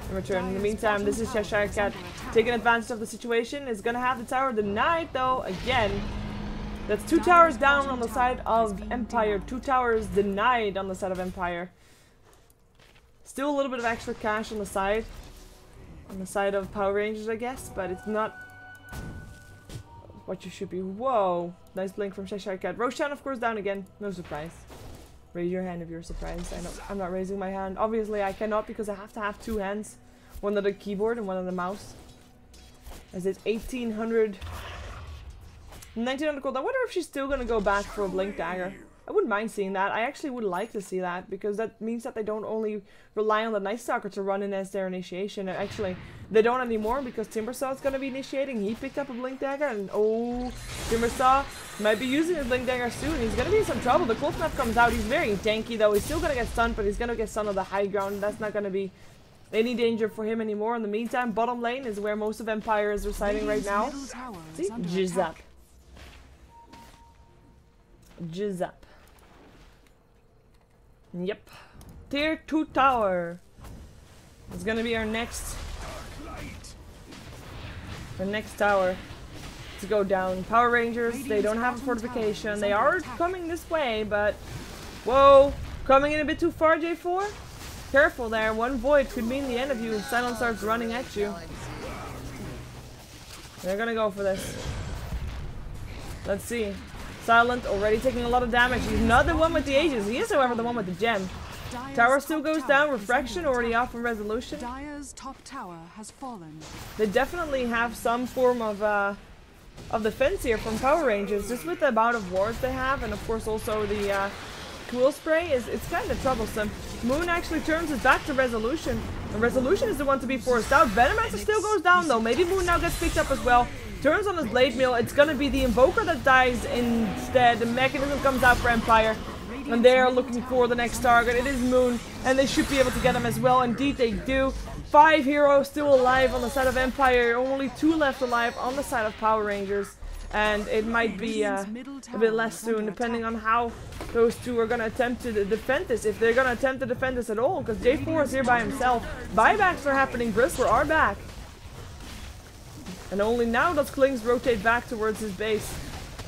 in return. In the meantime, this is Cheshire Cat taking advantage of the situation. Is gonna have the tower denied though again. That's 2 towers down on the side of Empire. 2 towers denied on the side of Empire. Still a little bit of extra cash on the side of Power Rangers, I guess, but it's not what you should be. Whoa, nice blink from Cheshire Cat. Roshan, of course, down again. No surprise. Raise your hand if you're surprised. I'm not raising my hand. Obviously, I cannot because I have to have 2 hands. One on the keyboard and one on the mouse. As it's 1800... 1900 gold. I wonder if she's still gonna go back for a blink dagger. I wouldn't mind seeing that. I actually would like to see that, because that means that they don't only rely on the Night Stalker to run in as their initiation. Actually, they don't anymore, because Timbersaw is gonna be initiating. He picked up a blink dagger, and oh, Timbersaw might be using his blink dagger soon. He's gonna be in some trouble. The cold snap comes out. He's very tanky though. He's still gonna get stunned, but he's gonna get stunned on the high ground. That's not gonna be any danger for him anymore. In the meantime, bottom lane is where most of Empire is residing right now. See? Jizz up. Jizz up. Yep. Tier 2 tower. It's gonna be our next tower to go down. Power Rangers, they don't have a fortification. They are coming this way, but whoa, coming in a bit too far, J4. Careful there, one void could mean the end of you if Silent starts running at you. They're gonna go for this. Let's see. Silent already taking a lot of damage. He's not the one with the Aegis. He is, however, the one with the gem. Tower still goes down. Refraction already off from resolution. Dire's top tower has fallen. They definitely have some form of defense here from Power Rangers, just with the amount of wards they have, and of course also the cool spray it's kind of troublesome. Moon actually turns his back to resolution, and resolution is the one to be forced out. Venomancer still goes down though. Maybe Moon now gets picked up as well. Turns on his blade mill. It's gonna be the Invoker that dies instead. The mechanism comes out for Empire, and they are looking for the next target. It is Moon, and they should be able to get him as well. Indeed they do. 5 heroes still alive on the side of Empire. Only 2 left alive on the side of Power Rangers, and it might be a bit less soon, depending on how those 2 are gonna attempt to defend this. If they're gonna attempt to defend this at all, because J4 is here by himself. Buybacks are happening. Bristler are back. And only now does Klings rotate back towards his base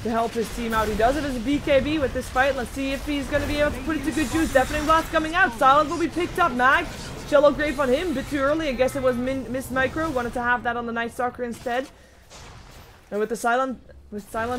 to help his team out. He does it as a BKB with this fight. Let's see if he's going to be able to put it to good use. Deafening Blast coming out. Silent will be picked up. Mag, Shallow Grave on him. A bit too early. I guess it was Miss Micro. Wanted to have that on the Night Stalker instead. And with the Silent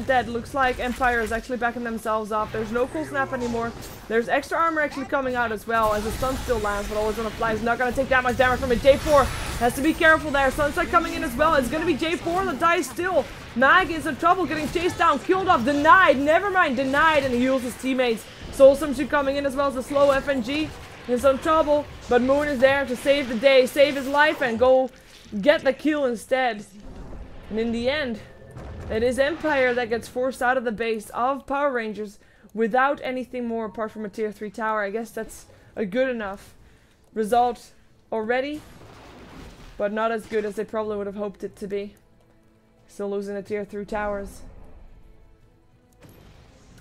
dead, looks like Empire is actually backing themselves up. There's no cool snap anymore. There's extra armor actually coming out as well, as the stun still lands, but always on a fly. He's not going to take that much damage from it. J4 has to be careful there. Sunset coming in as well. It's going to be J4 that dies still. Mag is in trouble, getting chased down, killed off, denied. Never mind, denied, and he heals his teammates. Soulstorm coming in as well as the slow FNG. In some trouble, but Moon is there to save the day, save his life, and go get the kill instead. And in the end, it is Empire that gets forced out of the base of Power Rangers without anything more apart from a tier 3 tower. I guess that's a good enough result already, but not as good as they probably would have hoped it to be. Still losing the tier 3 towers.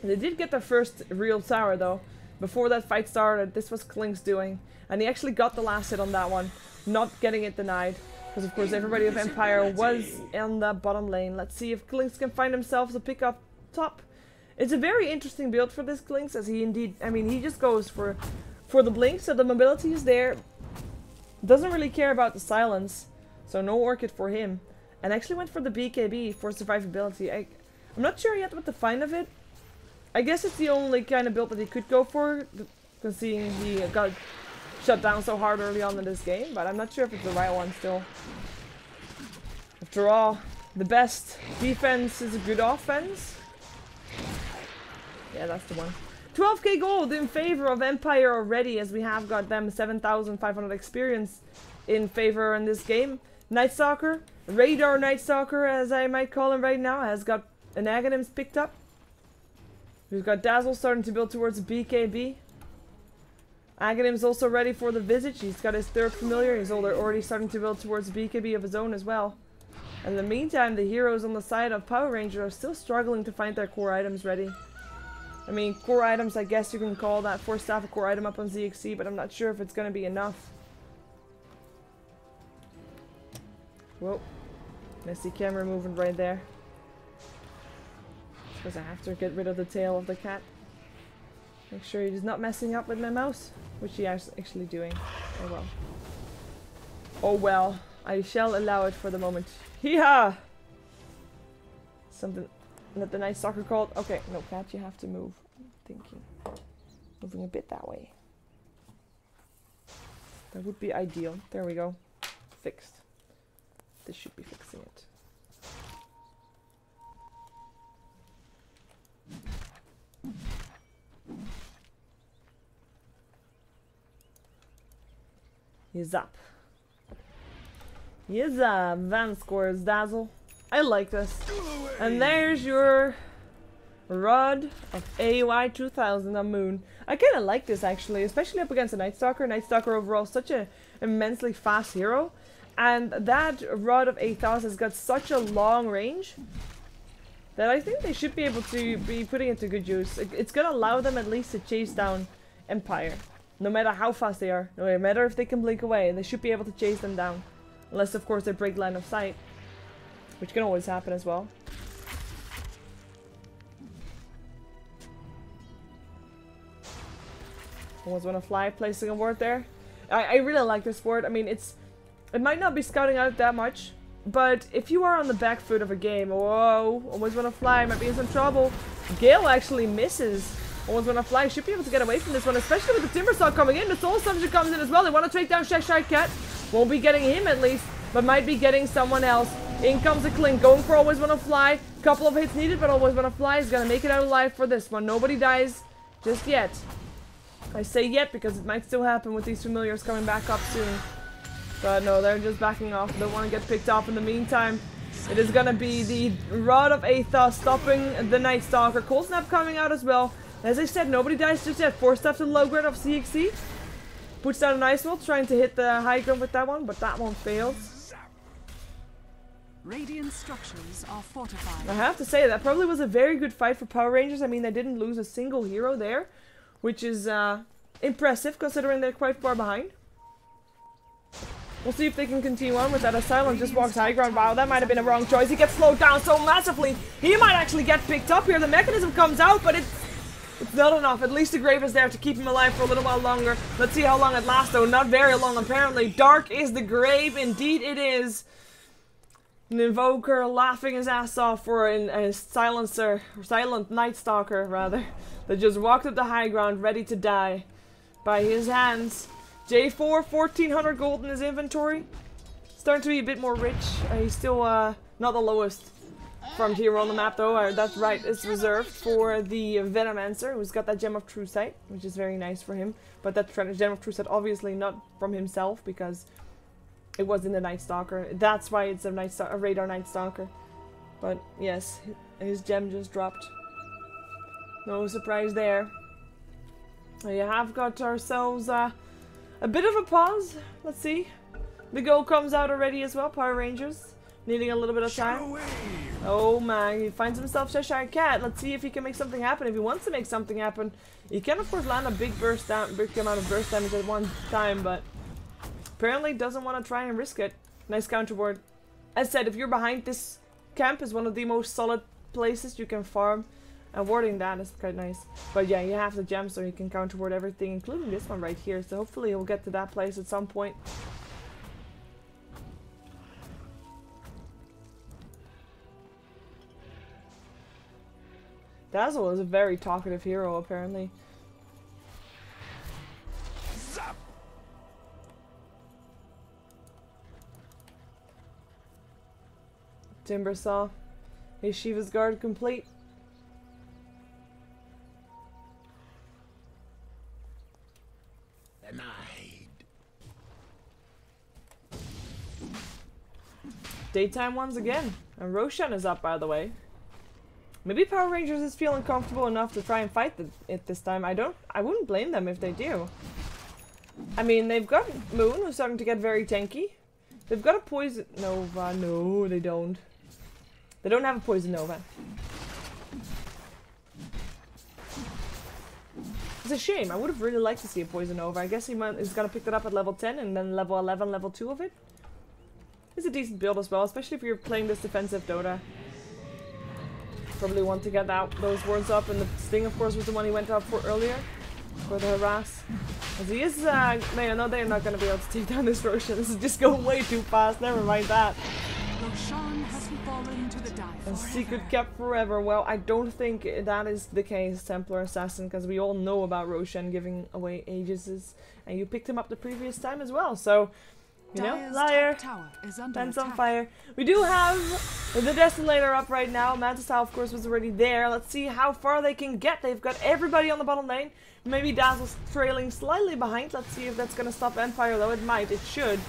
They did get their first real tower though. Before that fight started, this was Klink's doing, and he actually got the last hit on that one, not getting it denied. Because of course everybody of Empire was in the bottom lane. Let's see if Klinks can find themselves a pick up top. It's a very interesting build for this Klinks, as he indeed, I mean, he just goes for the blink, so the mobility is there. Doesn't really care about the silence, so no Orchid for him. And actually went for the BKB for survivability. I'm not sure yet what to find of it. I guess it's the only kind of build that he could go for, considering he got shut down so hard early on in this game, but I'm not sure if it's the right one still. After all, the best defense is a good offense. Yeah, that's the one. 12k gold in favor of Empire already, as we have got them 7,500 experience in favor in this game. Night Stalker, Radar Night Stalker as I might call him right now, has got an Aghanims picked up. We've got Dazzle starting to build towards BKB. Aghanim's also ready for the Visage. He's got his 3rd familiar. He's already starting to build towards BKB of his own as well. In the meantime, the heroes on the side of Power Ranger are still struggling to find their core items ready. I mean, core items, I guess you can call that Force Staff a core item up on ZXC, but I'm not sure if it's going to be enough. Whoa. Messy camera moving right there. Because I have to get rid of the tail of the cat. Make sure he's not messing up with my mouse, which he is actually doing. Oh well. Oh well. I shall allow it for the moment. Hee-ha! Something that the Night Stalker called. Okay, no, cat, you have to move. I'm thinking. Moving a bit that way. That would be ideal. There we go. Fixed. This should be fixing it. He's up. He's up. Van scores Dazzle. I like this. And there's your Rod of AY 2000 on Moon. I kind of like this actually, especially up against a Night Stalker. Night Stalker overall such a immensely fast hero. And that Rod of 8000 has got such a long range that I think they should be able to be putting it to good use. It's going to allow them at least to chase down Empire. No matter how fast they are. No matter if they can blink away. They should be able to chase them down. Unless of course they break line of sight. Which can always happen as well. Always want to fly, placing a ward there. I really like this ward. I mean, it might not be scouting out that much, but if you are on the back foot of a game, whoa, always want to fly, might be in some trouble. Gale actually misses. Always want to fly, should be able to get away from this one, especially with the Timber Saw coming in. The Soul Subject comes in as well. They want to take down Cheshire Cat. Won't be getting him at least, but might be getting someone else. In comes the Clink, going for Always Want to Fly. Couple of hits needed, but Always Want to Fly is going to make it out alive for this one. Nobody dies just yet. I say yet because it might still happen with these familiars coming back up soon. But no, they're just backing off. Don't want to get picked off in the meantime. It is going to be the Rod of Aether stopping the Night Stalker. Cold Snap coming out as well. As I said, nobody dies just yet. Force Staff to the low ground of CXC. Puts down an Ice Wall, trying to hit the high ground with that one, but that one fails. Radiant structures are fortified. I have to say, that probably was a very good fight for Power Rangers. I mean, they didn't lose a single hero there, which is impressive considering they're quite far behind. We'll see if they can continue on with that. Asylum just walks high ground. Wow, that might have been a wrong choice. He gets slowed down so massively. He might actually get picked up here. The mechanism comes out, but it's not enough. At least the grave is there to keep him alive for a little while longer. Let's see how long it lasts though. Not very long apparently. Dark is the grave. Indeed it is. An Invoker laughing his ass off for a silencer, or silent Night Stalker rather, that just walked up the high ground ready to die by his hands. J4, 1400 gold in his inventory. Starting to be a bit more rich. He's still not the lowest from here on the map though. That's right, it's reserved for the Venomancer, who's got that Gem of True Sight, which is very nice for him. But that Gem of True Sight obviously not from himself, because it was in the Night Stalker. That's why it's a Radar Night Stalker. But yes, his gem just dropped. No surprise there. We have got ourselves a bit of a pause. Let's see. The goal comes out already as well. Power Rangers needing a little bit of time. Oh man, he finds himself Cheshire Cat. Let's see if he can make something happen. If he wants to make something happen, he can of course land a big amount of burst damage at one time, but apparently doesn't want to try and risk it. Nice counter ward. As said, if you're behind, this camp is one of the most solid places you can farm. And warding that is quite nice. But yeah, you have the gem so you can counter ward everything, including this one right here. So hopefully he'll get to that place at some point. Dazzle is a very talkative hero apparently. Timber Saw. Is Shiva's guard complete? Daytime once again. And Roshan is up, by the way. Maybe Power Rangers is feeling comfortable enough to try and fight it this time. I wouldn't blame them if they do. I mean, they've got Moon, who's starting to get very tanky. They've got a Poison Nova. No, they don't. They don't have a Poison Nova. It's a shame. I would have really liked to see a Poison Nova. I guess he's gonna pick that up at level 10 and then level 11, level 2 of it. It's a decent build as well, especially if you're playing this defensive Dota. Probably want to get those wards up, and the Sting, of course, was the one he went up for earlier. For the harass. As he is, no, they're not gonna be able to take down this Roshan. This is just going way too fast. Never mind that. Roshan has fallen to the dive. A secret kept forever. Well, I don't think that is the case, Templar Assassin, because we all know about Roshan giving away Aegises, and you picked him up the previous time as well. So, you know, liar. Fence on fire. We do have the Desolator up right now. Mantis Tau, of course, was already there. Let's see how far they can get. They've got everybody on the bottom lane. Maybe Dazzle's trailing slightly behind. Let's see if that's gonna stop Empire, though. It might. It should.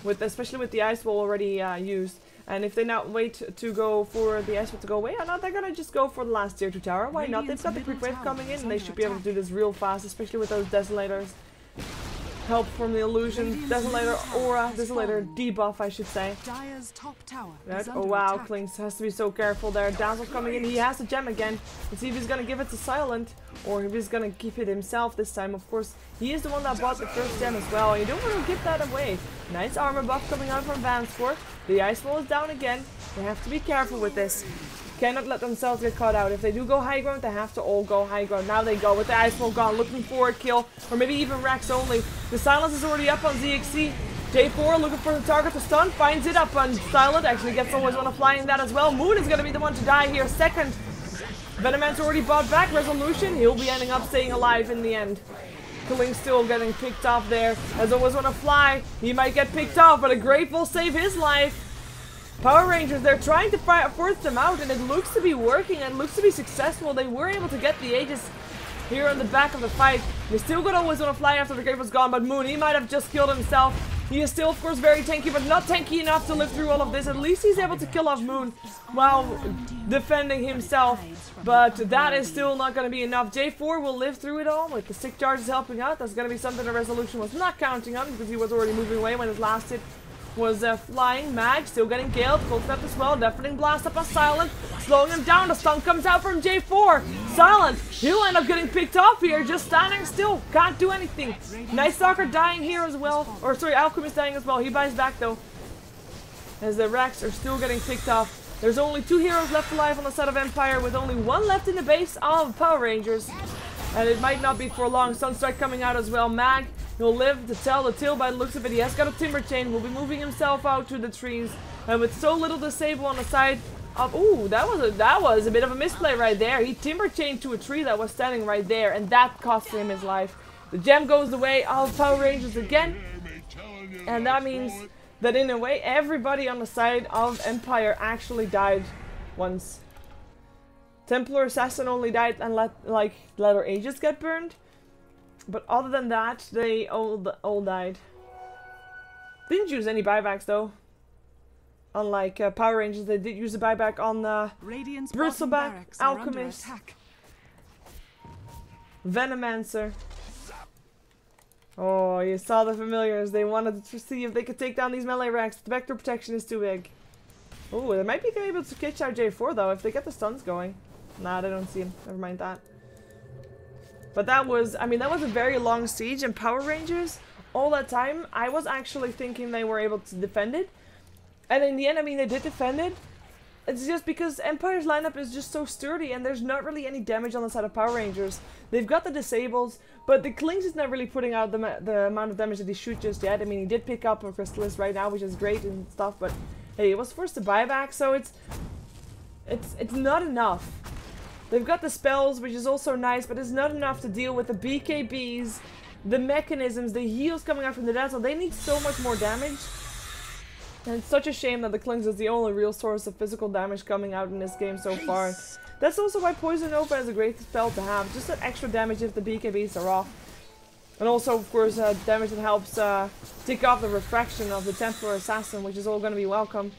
Especially with the Ice Wall already used. And if they now wait to go for the Ice Wall to go away, or not, they're gonna just go for the last tier 2 tower. Why not? They've got the quick wave coming in, and they should be able to do this real fast, especially with those Desolators. Help from the illusion, Desolator aura, Desolator debuff, I should say. Right? Oh wow, Klinks has to be so careful there. Dazzle coming in, he has the gem again. Let's see if he's gonna give it to Silent, or if he's gonna keep it himself this time. Of course, he is the one that bought the first gem as well, and you don't want to give that away. Nice armor buff coming out from Vansport. The Ice Wall is down again. They have to be careful with this. Cannot let themselves get caught out. If they do go high ground, they have to all go high ground. Now they go with the Ice Wall gone, looking for a kill, or maybe even Rax only. The Silence is already up on ZXC. J4 looking for the target to stun, finds it up on Silent, actually gets always one to fly in that as well. Moon is going to be the one to die here second. Venoman's already bought back. Resolution, he'll be ending up staying alive in the end. Killing still getting picked off there. As always want to fly, he might get picked off, but a Grave will save his life. Power Rangers, they're trying to force them out, and it looks to be working and looks to be successful. They were able to get the Aegis here on the back of the fight. They still got always want to fly after the Grave was gone, but Moon, he might have just killed himself. He is still, of course, very tanky, but not tanky enough to live through all of this. At least he's able to kill off Moon while defending himself, but that is still not going to be enough. J4 will live through it all with the stick charges helping out. That's going to be something the Resolution was not counting on, because he was already moving away when his last hit was flying. Mag still getting killed. Cold Snap as well. Deafening Blast up on Silent. Slowing him down. The stun comes out from J4. Silent. He'll end up getting picked off here. Just standing still. Can't do anything. Night Stalker dying here as well. Or sorry, Alchemist dying as well. He buys back though. As the Rax are still getting picked off. There's only 2 heroes left alive on the side of Empire, with only 1 left in the base of Power Rangers. And it might not be for long. Sunstrike coming out as well. Mag, he'll live to tell the tale by the looks of it. He has got a Timber Chain. Will be moving himself out to the trees. And with so little disable on the side of... Ooh, that was a bit of a misplay right there. He Timber Chained to a tree that was standing right there. And that cost him his life. The gem goes the way of Power Rangers again. And that means that in a way, everybody on the side of Empire actually died once. Templar Assassin only died and let her Aegis get burned. But other than that, they all died. Didn't use any buybacks though. Unlike Power Rangers, they did use a buyback on Bristleback, Alchemist, Venomancer. Oh, you saw the familiars. They wanted to see if they could take down these melee racks. The vector protection is too big. Oh, they might be able to catch out J4 though if they get the stuns going. Nah, they don't see him. Never mind that. But that was, I mean, that was a very long siege, and Power Rangers, all that time, I was actually thinking they were able to defend it. And in the end, I mean, they did defend it. It's just because Empire's lineup is just so sturdy, and there's not really any damage on the side of Power Rangers. They've got the disables, but the Klings is not really putting out the amount of damage that he should just yet. I mean, he did pick up a Crystallis right now, which is great and stuff, but hey, it was forced to buy back, so it's not enough. They've got the spells, which is also nice, but it's not enough to deal with the BKBs, the mechanisms, the heals coming out from the Dazzle. They need so much more damage. And it's such a shame that the Klings is the only real source of physical damage coming out in this game so far. That's also why Poison Nova is a great spell to have. Just that extra damage if the BKBs are off. And also, of course, damage that helps tick off the refraction of the Templar Assassin, which is all going to be welcome.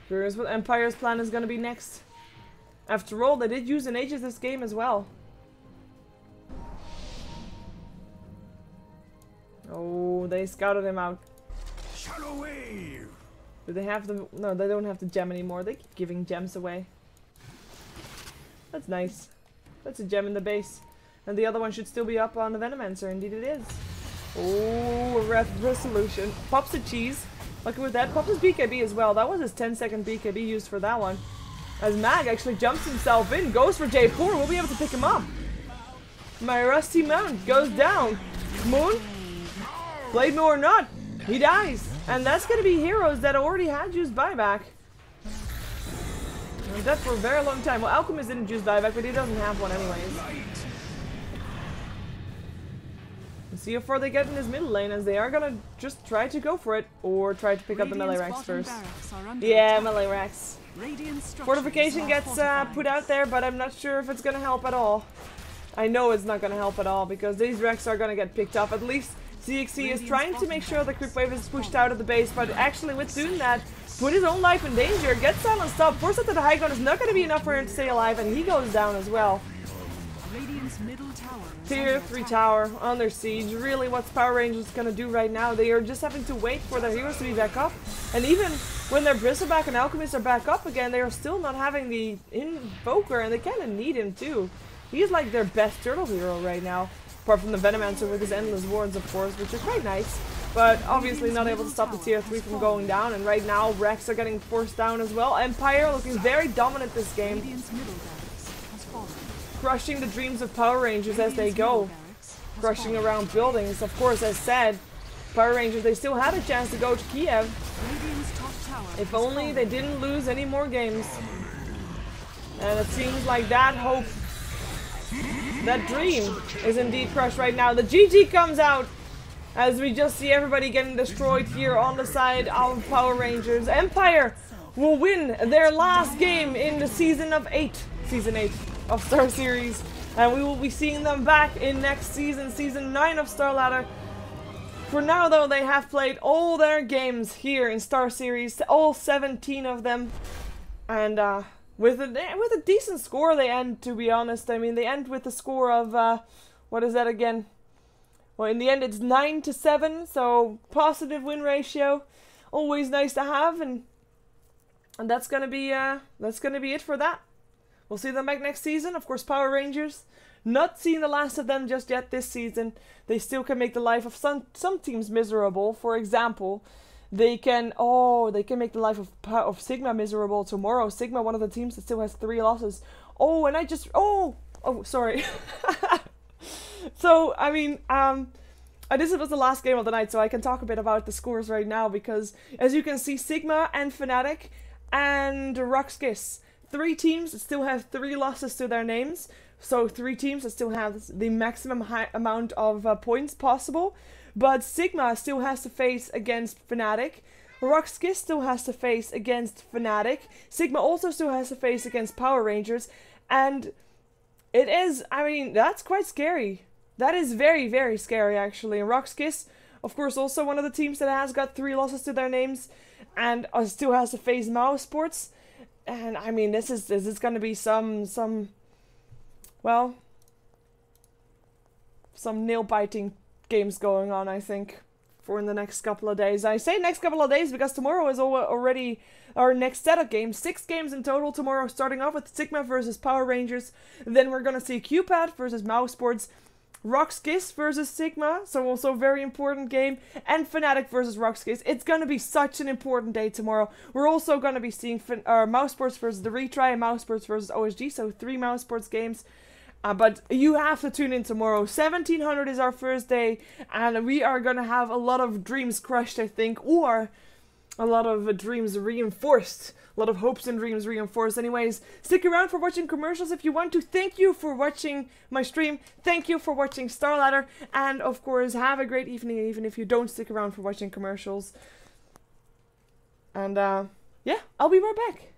Curious what Empire's plan is going to be next. After all, they did use an Aegis this game as well. Oh, they scouted him out. Shadow wave. Do they have the... No, they don't have the gem anymore. They keep giving gems away. That's nice. That's a gem in the base. And the other one should still be up on the Venomancer. Indeed it is. Oh, a resolution. Pops the cheese. Lucky with that. Pops his BKB as well. That was his 10-second BKB used for that one. As Mag actually jumps himself in. Goes for J4. We'll be able to pick him up. My rusty mount goes down. Moon? Blade Moon or not. He dies. And that's going to be heroes that already had used buyback. And that for a very long time. Well, Alchemist didn't use buyback, but he doesn't have one anyways. Let's see how far they get in this middle lane, as they are gonna just try to go for it, or try to pick up the melee racks first. Yeah, melee racks. Fortification gets put out there, but I'm not sure if it's gonna help at all. I know it's not gonna help at all, because these racks are gonna get picked up. At least ZXC is trying to make sure the creep wave is pushed out of the base, but actually with doing that, put his own life in danger, gets silenced up, forced it to the high ground is not gonna be enough for him to stay alive, and he goes down as well. Tier 3 tower under siege. Really, what's Power Rangers gonna do right now? They are just having to wait for their heroes to be back up. And even when their Bristleback and Alchemists are back up again, they are still not having the Invoker, and they kinda need him too. He's like their best turtle hero right now. Apart from the Venomancer with his endless wards, of course, which are quite nice. But obviously not able to stop the tier 3 from going down. And right now, Rex are getting forced down as well. Empire looking very dominant this game. Crushing the dreams of Power Rangers as they go. Crushing around buildings. Of course, as said, Power Rangers, they still had a chance to go to Kiev. If only they didn't lose any more games. And it seems like that hope, that dream is indeed crushed right now. The GG comes out as we just see everybody getting destroyed here on the side of Power Rangers. Empire will win their last game in the season 8 of Star Series, and we will be seeing them back in next season, season 9 of StarLadder. For now though, they have played all their games here in Star Series, all 17 of them, and with a decent score they end, to be honest. I mean, they end with a score of, what is that again? Well, in the end it's 9-7, so positive win ratio, always nice to have, and that's gonna be it for that. We'll see them back next season. Of course, Power Rangers, not seeing the last of them just yet this season. They still can make the life of some teams miserable. For example, they can make the life of Sigma miserable tomorrow. Sigma, one of the teams that still has 3 losses. Oh, and sorry. So, I mean, this was the last game of the night, so I can talk a bit about the scores right now, because as you can see, Sigma and Fnatic and Roxkiss, 3 teams that still have 3 losses to their names. So 3 teams that still have the maximum amount of points possible. But Sigma still has to face against Fnatic. Roxkiss still has to face against Fnatic. Sigma also still has to face against Power Rangers. And it is, I mean, that's quite scary. That is very, very scary, actually. And Roxkiss, of course, also one of the teams that has got 3 losses to their names. And still has to face Mao Sports. And I mean, this is going to be some nail-biting games going on, I think, for in the next couple of days. I say next couple of days because tomorrow is already our next set of games. 6 games in total tomorrow, starting off with Sigma versus Power Rangers. Then we're going to see Cupad versus Mao Sports, Roxkiss versus Sigma, so also a very important game, and Fnatic versus Roxkiss. It's going to be such an important day tomorrow. We're also going to be seeing Mouse Sports versus the Retry and Mouse Sports versus OSG, so 3 Mouse Sports games. But you have to tune in tomorrow. 1700 is our first day, and we are going to have a lot of dreams crushed, I think, or a lot of dreams reinforced. A lot of hopes and dreams reinforced. Anyways, stick around for watching commercials if you want to. Thank you for watching my stream. Thank you for watching StarLadder. And of course, have a great evening, even if you don't stick around for watching commercials. And yeah, I'll be right back.